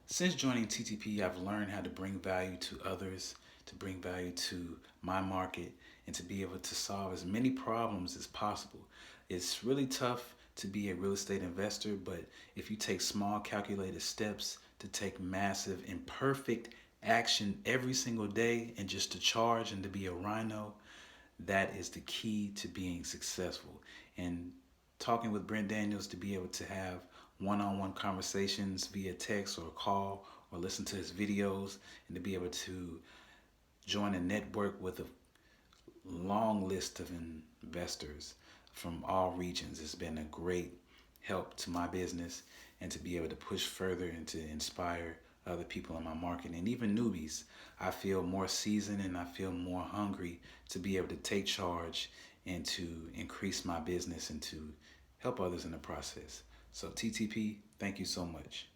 Since joining TTP, I've learned how to bring value to others, to bring value to my market, and to be able to solve as many problems as possible. It's really tough to be a real estate investor, but if you take small calculated steps to take massive imperfect action every single day and just to charge and to be a rhino, that is the key to being successful. And talking with Brent Daniels to be able to have one-on-one conversations via text or call or listen to his videos and to be able to join a network with a long list of investors from all regions has been a great help to my business and to be able to push further and to inspire other people in my market and even newbies. I feel more seasoned and I feel more hungry to be able to take charge and to increase my business and to help others in the process. So TTP, thank you so much.